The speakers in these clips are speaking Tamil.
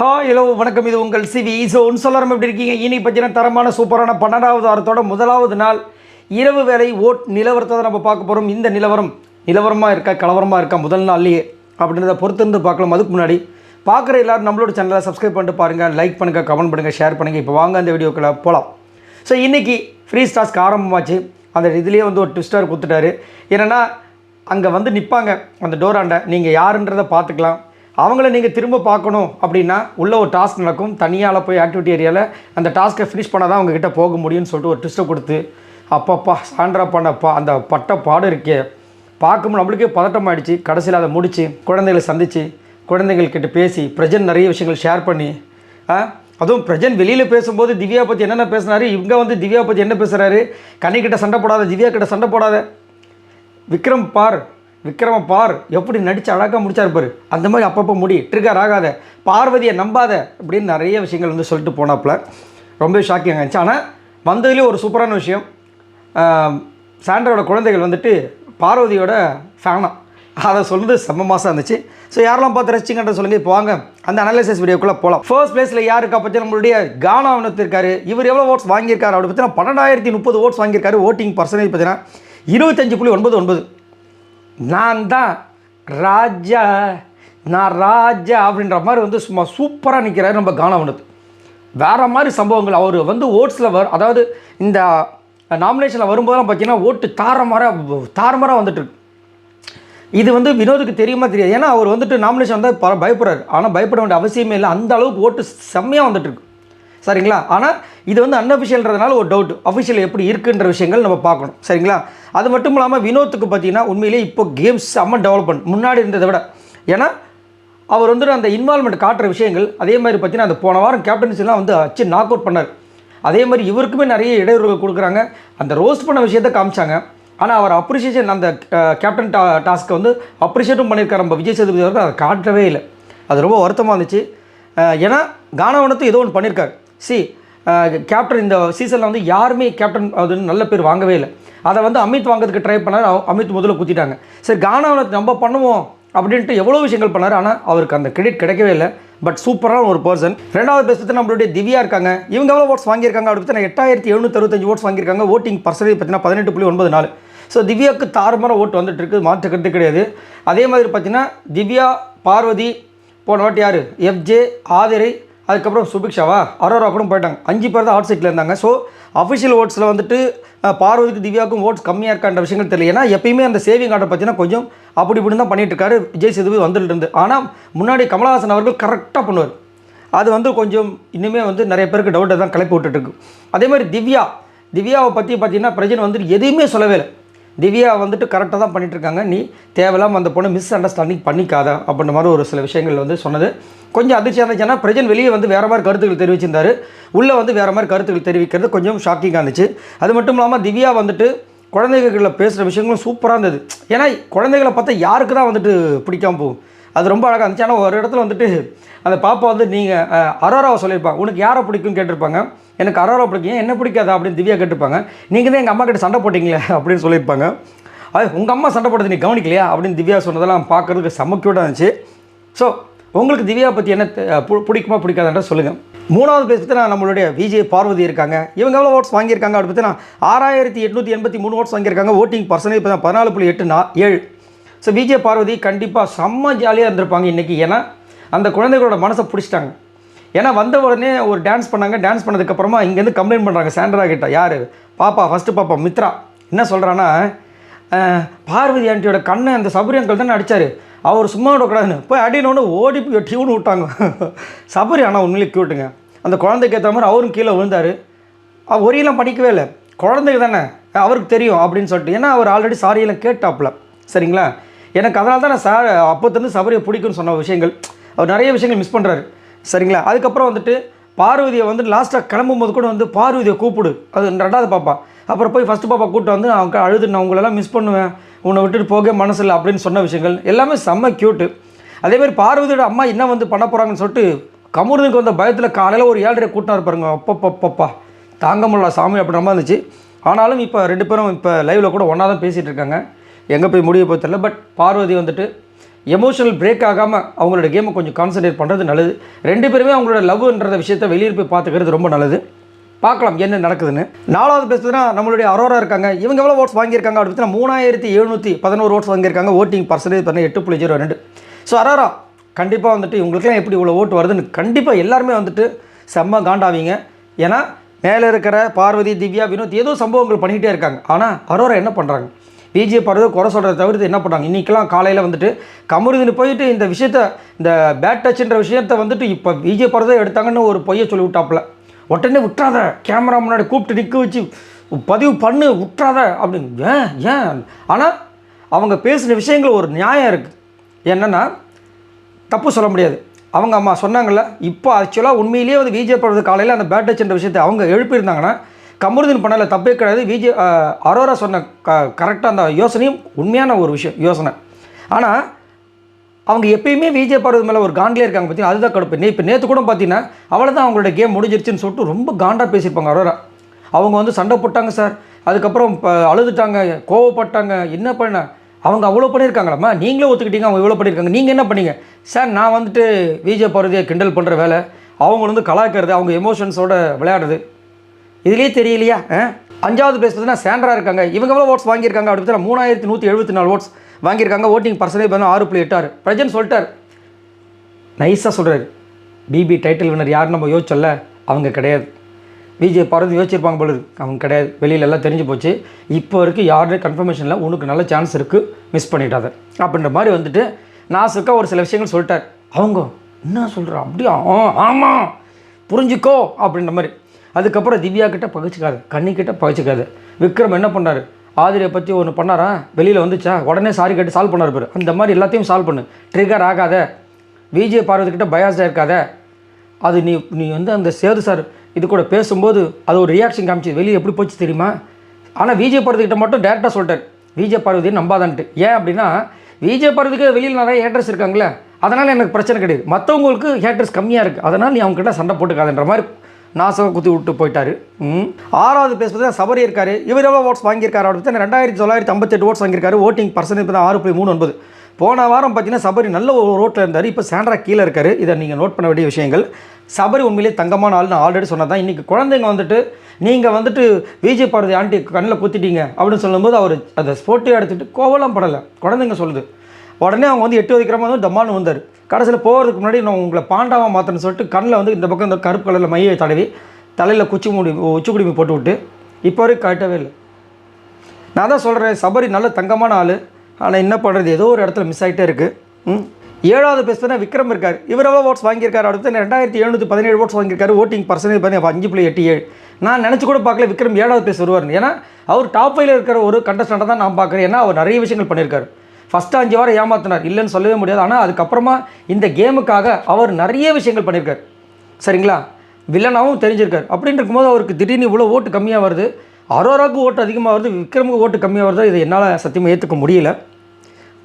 ஹலோ வணக்கம். இது உங்கள் சிவி. சொல்லலாம் எப்படி இருக்கீங்க? இன்னைக்கு பார்த்தீங்கன்னா தரமான சூப்பரான 12வது வாரத்தோட முதலாவது நாள் இரவு வேலை ஓட் நிலவரத்தை தான் நம்ம பார்க்க போகிறோம். இந்த நிலவரமாக இருக்கா கலவரமாக இருக்கா முதல் நாள்லேயே அப்படின்றத பொறுத்திருந்து பார்க்கலாம். அதுக்கு முன்னாடி பார்க்குற எல்லோரும் நம்மளோட சேனலை சப்ஸ்கிரைப் பண்ணிட்டு பாருங்கள், லைக் பண்ணுங்கள், கமெண்ட் பண்ணுங்கள், ஷேர் பண்ணுங்கள். இப்போ வாங்க அந்த வீடியோக்குள்ளே போகலாம். ஸோ இன்றைக்கி ஃப்ரீ டாஸ்க் ஆரம்பமாச்சு. அந்த இதுலேயே வந்து ஒரு ட்விஸ்டர் கொடுத்துட்டாரு. என்னென்னா அங்கே வந்து நிற்பாங்க அந்த டோராண்ட, நீங்கள் யாருன்றதை பார்த்துக்கலாம். அவங்கள நீங்கள் திரும்ப பார்க்கணும் அப்படின்னா உள்ள ஒரு டாஸ்க் நடக்கும். தனியால் போய் ஆக்டிவிட்டி ஏரியாவில் அந்த டாஸ்க்கை ஃபினிஷ் பண்ணால் தான் அவங்கக்கிட்ட போக முடியும்னு சொல்லிட்டு ஒரு ட்விஸ்ட்டை கொடுத்து அப்பப்பா சாண்ட்ரா பண்ணப்பா அந்த பட்ட பாடு இருக்கே பார்க்கும்போது நம்மளுக்கே பதட்டம் ஆகிடுச்சு. கடைசியில் அதை முடித்து குழந்தைகளை சந்தித்து குழந்தைங்கள்கிட்ட பேசி பிரஜன் நிறைய விஷயங்கள் ஷேர் பண்ணி அதுவும் பிரஜன் வெளியில் பேசும்போது திவ்யா பற்றி என்னென்ன பேசுனாரு, இவங்க வந்து திவ்யா பற்றி என்ன பேசுகிறாரு, கண்ணிக்கிட்ட சண்டை போடாத, திவ்யா கிட்ட சண்டை போடாத, விக்ரம பார் எப்படி நடித்து அழகாக முடிச்சாருப்பார். அந்த மாதிரி அப்பப்போ முடி ட்ரிகர் ஆகாத, பார்வதியை நம்பாத அப்படின்னு நிறைய விஷயங்கள் வந்து சொல்லிட்டு போனாப்புல ரொம்ப ஷாக்கிங் ஆகிடுச்சு. ஆனால் வந்ததுலேயே ஒரு சூப்பரான விஷயம், சாண்ட்ராவோட குழந்தைகள் வந்துட்டு பார்வதியோட ஃபேனாக அதை சொல்லுறது செம்ம மாதம் இருந்துச்சு. ஸோ யாரெல்லாம் பார்த்து ரசிச்சிங்கன்ற சொல்லுங்கள். இப்போ வாங்க அந்த அனாலிசிஸ் வீடியோக்குள்ளே போகலாம். ஃபர்ஸ்ட் பிளேஸில் யாருக்கா பற்றி நம்மளுடைய கானா வினோத் இருக்காரு. இவர் எவ்வளோ ஓட்ஸ் வாங்கியிருக்காரு அப்படி பார்த்தீங்கன்னா 12,030 ஓட்ஸ் வாங்கியிருக்காரு. ஓட்டிங் பர்சன்டேஜ் பார்த்தீங்கன்னா 25.99. நான் ராஜா அப்படின்ற மாதிரி வந்து சும்மா சூப்பராக நிற்கிறாரு நம்ம கானா வினோத். வேறு மாதிரி சம்பவங்கள் அவர் வந்து ஓட்ஸில் அதாவது இந்த நாமினேஷனில் வரும்போதெல்லாம் பார்த்தீங்கன்னா ஓட்டு தாரமாராக வந்துட்டுருக்கு. இது வந்து வினோதுக்கு தெரியுமா தெரியாது. ஏன்னா அவர் வந்துட்டு நாமினேஷன் வந்தால் பயப்படுறாரு. ஆனால் பயப்பட வேண்டிய அவசியமே இல்லை. அந்த அளவுக்கு ஓட்டு செம்மையாக வந்துட்டுருக்கு. சரிங்களா? ஆனால் இது வந்து அன்அஃபிஷியல்ன்றதுனால ஒரு டவுட், அஃபிஷியல் எப்படி இருக்குன்ற விஷயங்கள் நம்ம பார்க்கணும். சரிங்களா? அது மட்டும் இல்லாமல் வினோத்துக்கு பார்த்தீங்கன்னா உண்மையிலே இப்போ கேம்ஸ் செம்ம டெவலப்மெண்ட் முன்னாடி இருந்ததை விட. ஏன்னா அவர் வந்துட்டு அந்த இன்வால்மெண்ட் காட்டுற விஷயங்கள் அதே மாதிரி பார்த்தீங்கன்னா அந்த போன வாரம் கேப்டன்சிலாம் வந்து அச்சு நாக் அவுட் பண்ணார். அதே மாதிரி இவருக்குமே நிறைய இடையூறுகள் கொடுக்குறாங்க. அந்த ரோஸ்ட் பண்ண விஷயத்தை காமிச்சாங்க. ஆனால் அவர் அப்ரிஷியேஷன் அந்த கேப்டன் டாஸ்க்கை வந்து அப்ரிஷியேட்டும் பண்ணியிருக்காரு நம்ம விஜய் சேதுபதி அவர்கள். அதை காட்டவே இல்லை. அது ரொம்ப வருத்தமாக இருந்துச்சு. ஏன்னா கானாவனத்தும் ஏதோ ஒன்று பண்ணியிருக்காரு. கேப்டன் இந்த சீசனில் வந்து யாருமே கேப்டன் அது நல்ல பேர் வாங்கவே இல்லை. அதை வந்து அமித் வாங்கிறதுக்கு ட்ரை பண்ணார். அமித் முதல்ல குத்திட்டாங்க. சரி கானாவனத்தை நம்ம பண்ணுவோம் அப்படின்ட்டு எவ்வளோ விஷயங்கள் பண்ணார். ஆனால் அவருக்கு அந்த கிரெடிட் கிடைக்கவே இல்லை. பட் சூப்பரான ஒரு பர்சன். ரெண்டாவது பேசுறது நம்மளுடைய திவ்யா இருக்காங்க. இவங்க எவ்வளோ ஓட்ஸ் வாங்கியிருக்காங்க அப்படி பார்த்தீங்கன்னா 8,765 ஓட்ஸ் வாங்கியிருக்காங்க. ஓட்டிங் பர்சன்டேஜ் பார்த்தீங்கன்னா 18.94. ஸோ திவ்யாவுக்கு தாறுமாற ஓட்டு வந்துட்டு இருக்குது, மாற்றுக்கிறது கிடையாது. அதே மாதிரி பார்த்தீங்கன்னா திவ்யா, பார்வதி, போன வாட்டி யார் எஃப்ஜே, ஆதிரை, அதுக்கப்புறம் சுபிக்ஷாவா, அரோரா கூட போயிட்டாங்க. 5 பேர் தான் ஹாட் சீட்டில் இருந்தாங்க. ஸோ அஃபிஷியல் ஓட்ஸில் வந்துட்டு பார்வதிக்கு திவ்யாவுக்கும் ஓட்ஸ் கம்மியாக இருக்கான்ற விஷயங்கள் தெரியல. ஏன்னா எப்பயுமே அந்த சேவிங் ஆர்டர் பார்த்தீங்கன்னா கொஞ்சம் அப்படி இப்படி தான் பண்ணிட்டு இருக்காரு விஜய் சேதுபதி வந்துட்டு இருந்து. ஆனால் முன்னாடி கமலஹாசன் அவர்கள் கரெக்டாக பண்ணுவார். அது வந்து கொஞ்சம் இன்னுமே வந்து நிறைய பேருக்கு டவுட்டை தான் கிளப்பி விட்டுட்டுருக்கு. அதே மாதிரி திவ்யாவை பற்றி பார்த்தீங்கன்னா பிரஜன் வந்துட்டு எதையுமே சொல்லவே இல்லை. திவ்யா வந்துட்டு கரெக்டாக தான் பண்ணிகிட்ருக்காங்க. நீ தேவையில்லாமல் அந்த பொண்ணை மிஸ் அண்டர்ஸ்டாண்டிங் பண்ணிக்காத அப்படின்ற மாதிரி ஒரு சில விஷயங்கள் வந்து சொன்னது கொஞ்சம் அதிர்ச்சியாக இருந்துச்சு. ஏன்னா பிரஜன் வெளியே வந்து வேறு மாதிரி கருத்துக்கள் தெரிவிச்சிருந்தார். உள்ளே வந்து வேறு மாதிரி கருத்துக்கள் தெரிவிக்கிறது கொஞ்சம் ஷாக்கிங்காக இருந்துச்சு. அது மட்டும் இல்லாமல் திவ்யா வந்துட்டு குழந்தைகளில் பேசுகிற விஷயங்களும் சூப்பராக இருந்தது. ஏன்னா குழந்தைகளை பார்த்தா யாருக்கு தான் வந்துட்டு பிடிக்காமல் போகும். அது ரொம்ப அழகாக இருந்துச்சு. ஆனால் ஒரு இடத்துல வந்துட்டு அந்த பாப்பா வந்து நீங்கள் அரோராவை சொல்லியிருப்பாங்க, உனக்கு யாரை பிடிக்கும்னு கேட்டிருப்பாங்க. எனக்கு அரோரா பிடிக்கும், என்ன பிடிக்காதா அப்படின்னு திவ்யா கேட்டிருப்பாங்க. நீங்கள் தான் எங்கள் அம்மா கிட்ட சண்டை போட்டிங்களே அப்படின்னு சொல்லியிருப்பாங்க. அது உங்கள் அம்மா சண்டை போடுறது நீ கவனிக்கலையா அப்படின்னு திவ்யா சொன்னதெல்லாம் பார்க்குறதுக்கு செம்ம க்யூட்டாக இருந்துச்சு. ஸோ உங்களுக்கு திவ்யா பற்றி என்ன பிடிக்குமா பிடிக்காதுன்ற சொல்லுங்கள். மூணாவது பேர் பார்த்தீங்கன்னா நம்மளுடைய விஜய் பார்வதி இருக்காங்க. இவங்க எவ்வளோ ஓட்ஸ் வாங்கியிருக்காங்க அப்படி பார்த்தீங்கன்னா 6,883 ஓட்ஸ் வாங்கியிருக்காங்க. ஓட்டிங் பர்சன்டேஜ் பார்த்தீங்கன்னா 14.87. ஸோ விஜய் பார்வதி கண்டிப்பாக செம்ம ஜாலியாக இருந்திருப்பாங்க இன்றைக்கி. ஏன்னா அந்த குழந்தைகளோட மனசை பிடிச்சிட்டாங்க. ஏன்னா வந்த உடனே ஒரு டான்ஸ் பண்ணாங்க. டான்ஸ் பண்ணதுக்கப்புறமா இங்கேருந்து கம்ப்ளைண்ட் பண்ணுறாங்க சாண்ட்ரா கிட்ட. யார் ஃபஸ்ட்டு பாப்பா மித்ரா என்ன சொல்கிறான்னா, பார்வதி ஆண்டியோட கண்ணை அந்த சபரி அங்கிள் தானே அடித்தார், அவர் சும்மா விடக்கூடாதுன்னு போய் அடினோன்னு ஓடி போய் டியூன்னு விட்டாங்க. சபரி ஆனால் உண்மையிலே க்யூட்டுங்க. அந்த குழந்தைக்கு ஏற்ற மாதிரி அவரும் கீழே விழுந்தார். ஒரியெல்லாம் படிக்கவே இல்லை, குழந்தைக்கு தானே அவருக்கு தெரியும் அப்படின்னு சொல்லிட்டு. ஏன்னா அவர் ஆல்ரெடி சாரியெல்லாம் கேட்டாப்புல. சரிங்களா? எனக்கு அதனால தான் நான் அப்போத்துலேருந்து சபரியை பிடிக்குன்னு சொன்ன விஷயங்கள் அவர் நிறைய விஷயங்கள் மிஸ் பண்ணுறாரு. சரிங்களா? அதுக்கப்புறம் வந்துட்டு பார்வதியை வந்து லாஸ்ட்டாக கிளம்பும்போது கூட வந்து பார்வதியை கூப்பிடு, அது ரெண்டாவது பாப்பா. அப்புறம் போய் ஃபஸ்ட்டு பாப்பா கூப்பிட்டு வந்து அவங்க அழுது நான் உங்களெல்லாம் மிஸ் பண்ணுவேன், உன்னை விட்டுட்டு போக மனசில்லை அப்படின்னு சொன்ன விஷயங்கள் எல்லாமே செம்ம க்யூட்டு. அதேமாதிரி பார்வதியோட அம்மா என்ன வந்து பண்ண போகிறாங்கன்னு சொல்லிட்டு கமுருதுக்கு வந்த பயத்தில் காலையில் ஒரு 7:30 கூட்டினா இருப்பாருங்க. அப்பப்பப்பா தாங்க முடியல சாமி அப்படின்ற மாதிரி இருந்துச்சு. ஆனாலும் இப்போ 2 பேரும் இப்போ லைவில் கூட ஒன்றா தான் பேசிகிட்டு இருக்காங்க. எங்கே போய் முடிய போய் தெரியல. பட் பார்வதி வந்துட்டு எமோஷனல் பிரேக் ஆகாமல் அவங்களோட கேமை கொஞ்சம் கான்சன்ட்ரேட் பண்ணுறது நல்லது. 2 பேருமே அவங்களோட லவ்ன்ற விஷயத்தை வெளியே போய் பார்த்துக்கிறது ரொம்ப நல்லது. பார்க்கலாம் என்ன நடக்குதுன்னு. 4வது பேசுறதுனா நம்மளுடைய அரோரா இருக்காங்க. இவங்க எவ்வளோ ஓட்ஸ் வாங்கியிருக்காங்க அப்படி பார்த்தீங்கன்னா 3711 ஓட்ஸ் வாங்கியிருக்காங்க. ஓட்டிங் பர்சன்டேஜ் பண்ண 8.02. ஸோ அரோரா கண்டிப்பாக வந்துட்டு இவங்களுக்குலாம் எப்படி இவ்வளோ ஓட்டு வருதுன்னு கண்டிப்பாக எல்லாருமே வந்துட்டு செம்ம காண்டாவீங்க. ஏன்னா மேலே இருக்கிற பார்வதி, திவ்யா, வினோத் ஏதோ சம்பவங்கள் பண்ணிக்கிட்டே இருக்காங்க. ஆனால் அரோரா என்ன பண்ணுறாங்க? விஜய் பார்வதி குறை சொல்கிறத தவிர்த்து என்ன பண்ணுறாங்க? இன்றைக்கெல்லாம் காலையில் வந்துட்டு கமருதீன் போயிட்டு இந்த விஷயத்தை, இந்த பேட் டச்ன்ற விஷயத்தை வந்துட்டு இப்போ விஜய் பார்வதி எடுத்தாங்கன்னு ஒரு பொய்யை சொல்லி விட்டாப்புல. உடனே விட்டுறாத, கேமரா முன்னாடி கூப்பிட்டு நிற்க வச்சு பதிவு பண்ணு, விட்டுறாத அப்படின்னு. ஏன் ஆனால் அவங்க பேசின விஷயங்கள் ஒரு நியாயம் இருக்குது. என்னென்னா தப்பு சொல்ல முடியாது. அவங்க அம்மா சொன்னாங்கள்ல, இப்போ ஆக்சுவலாக உண்மையிலேயே வந்து விஜய் பார்வதி காலையில் அந்த பேட் டச்ன்ற விஷயத்தை அவங்க எழுப்பியிருந்தாங்கன்னா கமருதீன் பண்ணல, தப்பே கிடையாது. விஜய் அரோரா சொன்ன கரெக்டாக அந்த யோசனையும் உண்மையான ஒரு விஷயம் யோசனை. ஆனால் அவங்க எப்பயுமே விஜய் பார்வதி மேலே ஒரு காண்டிலே இருக்காங்க பார்த்தீங்கன்னா, அதுதான் கடுப்பு. இப்போ நேற்று கூட பார்த்தீங்கன்னா அவளை தான் அவங்களோட கேம் முடிஞ்சிருச்சுன்னு சொல்லிட்டு ரொம்ப காண்டாக பேசியிருப்பாங்க அரோரா. அவங்க வந்து சண்டை போட்டாங்க சார், அதுக்கப்புறம் அழுதுட்டாங்க, கோவப்பட்டாங்க, என்ன பண்ண அவங்க அவ்வளோ பண்ணியிருக்காங்களாம்மா, நீங்களே ஒத்துக்கிட்டீங்க அவங்க இவ்வளோ பண்ணியிருக்காங்க, நீங்கள் என்ன பண்ணீங்க சார்? நான் வந்துட்டு விஜய் பார்வதியை கிண்டல் பண்ணுற வேலை, அவங்க வந்து கலாய்க்கிறது, அவங்க எமோஷன்ஸோட விளையாடுறது, இதுலேயே தெரியலையா? 5வது பேஸ் பார்த்தீங்கன்னா சாண்ட்ரா இருக்காங்க. இவங்க எவ்வளோ ஓட்ஸ் வாங்கியிருக்காங்க அப்படி பார்த்தா 3174 ஓட்ஸ் வாங்கியிருக்காங்க. ஓட்டிங் பர்சன்டேஜ் பார்த்தா 6.86. பிரஜன் சொல்லிட்டார், நைஸாக சொல்கிறாரு, பிபி டைட்டில் வின்னர் யார் நம்ம யோசிச்சோல்ல, அவங்க கிடையாது. விஜய் பார்வதி யோசிச்சிருப்பாங்க போல இருக்கு, அவங்க கிடையாது. வெளியில எல்லாம் தெரிஞ்சு போச்சு. இப்போ வரைக்கும் யாருடைய கன்ஃபர்மேஷனில் உனக்கு நல்ல சான்ஸ் இருக்குது, மிஸ் பண்ணிட்டாத அப்படின்ற மாதிரி வந்துட்டு நாசுக்காக ஒரு சில விஷயங்கள் சொல்லிட்டார். அவங்க என்ன சொல்கிறா, அப்படியா, ஆமாம் புரிஞ்சுக்கோ அப்படின்ற மாதிரி. அதுக்கப்புறம் திவ்யா கிட்ட பகிச்சிக்காது, கண்ணிக்கிட்ட பகிச்சிக்காது. விக்ரம் என்ன பண்ணார், ஆதிரியை பற்றி ஒன்று பண்ணாரா, வெளியில் வந்துச்சா, உடனே சாரி கேட்டு சால்வ் பண்ணார் பேர். அந்த மாதிரி எல்லாத்தையும் சால்வ் பண்ணு, ட்ரிகர் ஆகாத, விஜய் பார்வதி கிட்ட பயாஸ்டாக இருக்காத. அது நீ வந்து அந்த சேது சார் இது கூட பேசும்போது அது ஒரு ரியாக்ஷன் காமிச்சு வெளியே எப்படி போச்சு தெரியுமா? ஆனால் விஜய் பார்வதி கிட்ட மட்டும் டேரெக்டாக சொல்லிட்டார், விஜய் பார்வதியை நம்பாதான்ட்டு. ஏன் அப்படின்னா விஜய் பார்வதிக்கு வெளியில் நிறைய ஹேட்டர்ஸ் இருக்காங்களே, அதனால் எனக்கு பிரச்சனை கிடையாது, மற்றவங்களுக்கு ஹேட்டர்ஸ் கம்மியாக இருக்குது, அதனால் நீ அவங்ககிட்ட சண்டை போட்டுக்காதுன்ற மாதிரி நாசமாக குத்தி விட்டு போயிட்டார். 6வது பேஸ் பார்த்தா சபரி இருக்கார். இவர் எவ்வளோ ஓட்ஸ் வாங்கியிருக்காரு அப்படின்னு 2958 ஓட்ஸ் வாங்கியிருக்காரு. ஓட்டிங் பர்சன்டேஜ் பார்த்தா 6.39. போன வாரம் பார்த்தீங்கன்னா சபரி நல்ல ஒரு ரோட்டில் இருந்தார், இப்போ சாண்ட்ரா கீழே இருக்கார். இதை நீங்கள் நோட் பண்ண வேண்டிய விஷயங்கள். சபரி உண்மையிலே தங்கமான ஆள், நான் ஆல்ரெடி சொன்னதான். இன்றைக்கி குழந்தைங்க வந்துட்டு நீங்கள் வந்துட்டு விஜய் பார்வதி ஆண்டி கண்ணில் குத்திட்டீங்க அப்படின்னு சொல்லும்போது அவர் அதை ஸ்போர்ட்டிவாக எடுத்துகிட்டு கோவலாம் படலை, குழந்தைங்க சொல்லுது. உடனே அவங்க வந்து 8 வைக்கிறமா வந்து தம்மானு வந்தார். கடைசியில் போகிறதுக்கு முன்னாடி நான் உங்களை பாண்டாவாக மாற்றணும்னு சொல்லிட்டு கண்ணில் வந்து இந்த பக்கம் இந்த கருப்பு கலரில் மையை தடவி தலையில் உச்சி குடிமை போட்டு விட்டு இப்போ வரைக்கும் கட்டவே இல்லை. நான் தான் சொல்கிறேன், சபரி நல்ல தங்கமான ஆள், ஆனால் என்ன பண்ணுறது, ஏதோ ஒரு இடத்துல மிஸ் ஆகிட்டே இருக்குது. 7வது பேஸ் பார்த்தா விக்ரம் இருக்கார். இவர் எவ்வளோ ஓட்ஸ் வாங்கியிருக்காரு அடுத்து 2717 ஓட்ஸ் வாங்கியிருக்காரு. ஓட்டிங் பர்சன்டேஜ் பார்த்தீங்கன்னா 5.87. நான் நினச்சி கூட பார்க்கல விக்ரம் 7வது பேஸ் வருவார்னு. ஏன்னா அவர் டாப் 5ல் இருக்கிற ஒரு கண்டஸ்டண்ட்டை தான் நான் பார்க்குறேன். ஏன்னா அவர் நிறைய விஷயங்கள் பண்ணியிருக்காரு. ஃபஸ்ட்டு 5 வாரம் ஏமாத்தினார், இல்லைன்னு சொல்லவே முடியாது. ஆனால் அதுக்கப்புறமா இந்த கேமுக்காக அவர் நிறைய விஷயங்கள் பண்ணியிருக்கார், சரிங்களா? வில்லனாகவும் தெரிஞ்சிருக்கார். அப்படின்னு இருக்கும்போது அவருக்கு திடீர்னு இவ்வளோ ஓட்டு கம்மியாக வருது, அரோராவுக்கு ஓட்டு அதிகமாக வருது, விக்ரமுக்கு ஓட்டு கம்மியாக வருது. இதை என்னால் சத்தியமாக ஏற்றுக்க முடியல.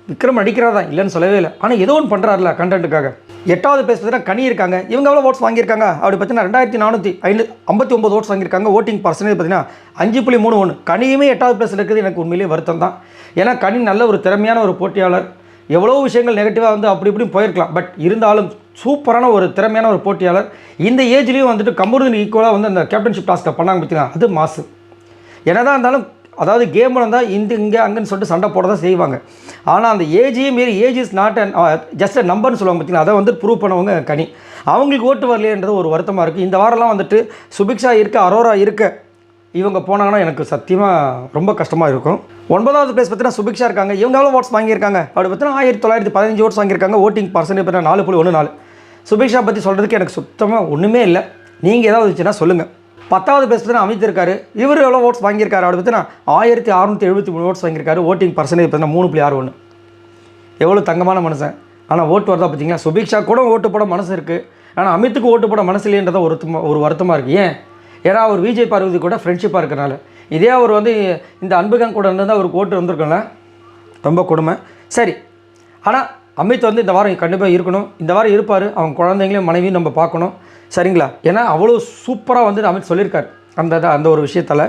விக்ரம் நடிக்கிறதா இல்லைன்னு சொல்லவே இல்லை, ஆனால் ஏதோ ஒன்று பண்ணுறாருல கண்டென்ட்டுக்காக. 8வது பேஸ் பார்த்தீங்கன்னா கனி இருக்காங்க. இவங்க எவ்வளோ ஓட்ஸ் வாங்கியிருக்காங்க அப்படி பார்த்தீங்கன்னா 2459 ஓட்ஸ் வாங்கியிருக்காங்க. ஓட்டிங் பர்சன்டேஜ் பார்த்தீங்கன்னா 5.31. கனியுமே 8வது பிளேஸில் இருக்குது. எனக்கு உண்மையிலேயே வருத்தம் தான். ஏன்னா கனி நல்ல ஒரு திறமையான ஒரு போட்டியாளர். எவ்வளோ விஷயங்கள் நெகட்டிவாக வந்து அப்படி இப்படி போயிருக்கலாம், பட் இருந்தாலும் சூப்பரான ஒரு திறமையான ஒரு போட்டியாளர். இந்த ஏஜ்லேயும் வந்துட்டு கமருதீன் ஈக்குவலாக வந்து அந்த கேப்டன்ஷிப் டாஸ்க்கை பண்ணாங்க பார்த்தீங்கன்னா, அது மாசு. என்னதான் இருந்தாலும் அதாவது கேமில் இருந்தால் இங்கே அங்கேன்னு சொல்லிட்டு சண்டை போட தான் செய்வாங்க. ஆனால் அந்த ஏஜையும் மீறி age is not and just a நம்பர்னு சொல்லுவாங்க பார்த்தீங்கன்னா, அதை வந்து ப்ரூவ் பண்ணவங்க கனி. அவங்களுக்கு ஓட்டு வரலையன்றது ஒரு வருத்தமாக இருக்குது. இந்த வாரம்லாம் வந்துட்டு சுபிக்ஷா இருக்க, அரோரா இருக்க, இவங்க போனாங்கன்னா எனக்கு சத்தியமாக ரொம்ப கஷ்டமாக இருக்கும். 9வது பிளேஸ் பார்த்தீங்கன்னா சுபிக்ஷா இருக்காங்க. இவங்க எவ்வளோ ஓட்ஸ் வாங்கியிருக்காங்க அப்படி பார்த்தீங்கன்னா 1915 ஓட்ஸ் வாங்கியிருக்காங்க. ஓட்டிங் பர்சன்டேஜ் பார்த்தீங்கன்னா 4.14. சுபிக்ஷா பற்றி சொல்கிறதுக்கு எனக்கு சுத்தமாக ஒன்றுமே இல்லை. நீங்கள் ஏதாவது வச்சுன்னா சொல்லுங்கள். 10வது பிளேஸ் பார்த்தீங்கன்னா அமித் இருக்காரு. இவர் எவ்வளோ ஓட்ஸ் வாங்கியிருக்காரு அப்படி பார்த்தீங்கன்னா 1673 ஓட்ஸ் வாங்கியிருக்காரு. ஓட்டிங் பர்சன்டேஜ் பார்த்தீங்கன்னா 3.61. எவ்வளோ தங்கமான மனுஷன். ஆனால் ஓட்டு வரதா பார்த்தீங்கன்னா சுபிக்ஷா கூட ஓட்டு போட மனசு இருக்குது, ஆனால் அமித்துக்கு ஓட்டு போட மனசு இல்லைன்றத ஒரு வருத்தமாக இருக்குது. ஏன்னா அவர் விஜய் பார்வதி கூட ஃப்ரெண்ட்ஷிப்பாக இருக்கிறனால. இதே அவர் வந்து இந்த அன்புகன் கூட இருந்தால் அவருக்கு ஓட்டு வந்திருக்கல, ரொம்ப கொடுமை. சரி, ஆனால் அமித் வந்து இந்த வாரம் கண்டிப்பாக இருக்கணும், இந்த வாரம் இருப்பார். அவங்க குழந்தைங்களையும் மனைவியும் நம்ம பார்க்கணும், சரிங்களா? ஏன்னா அவ்வளோ சூப்பராக வந்து அமித் சொல்லியிருக்காரு. அந்த ஒரு விஷயத்தில்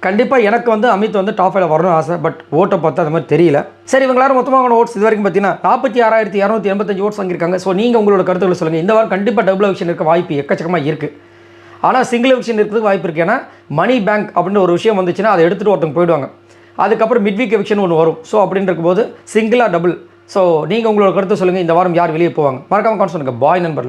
கண்டிப்பாக எனக்கு வந்து அமித் வந்து டாப் 5 வரணும் ஆசை. பட் ஓட்டை பார்த்து அந்த மாதிரி தெரியல. சரி, இவங்க எல்லாரும் மொத்தமாக ஓட்ஸ் இது வரைக்கும் பார்த்தீங்கன்னா 46,285 ஓட்ஸ் வாங்கியிருக்காங்க. ஸோ நீங்கள் உங்களோட கருத்துக்களை சொல்லுங்கள். இந்த வாரம் கண்டிப்பாக டபுள் எவிக்ஷன் இருக்க வாய்ப்பு எக்கச்சக்கமாக இருக்குது. ஆனால் சிங்கிள் எவிக்ஷன் இருக்கிறதுக்கு வாய்ப்பு இருக்குது. ஏன்னா மணி பேங்க் அப்படின்ற ஒரு விஷயம் வந்துச்சுன்னா அதை எடுத்துகிட்டு ஒருத்தவங்க போயிடுவாங்க. அதுக்கப்புறம் மிட் வீக் எவிக்ஷன் ஒன்று வரும். ஸோ அப்படின்னு இருக்கும்போது சிங்கிளாக டபுள். ஸோ நீங்கள் உங்களோட கருத்தை சொல்லுங்கள். இந்த வாரம் யார் வெளியே போவாங்க? மறக்காம கமெண்ட் சொல்லுங்கள். பாய் நண்பர்கள்.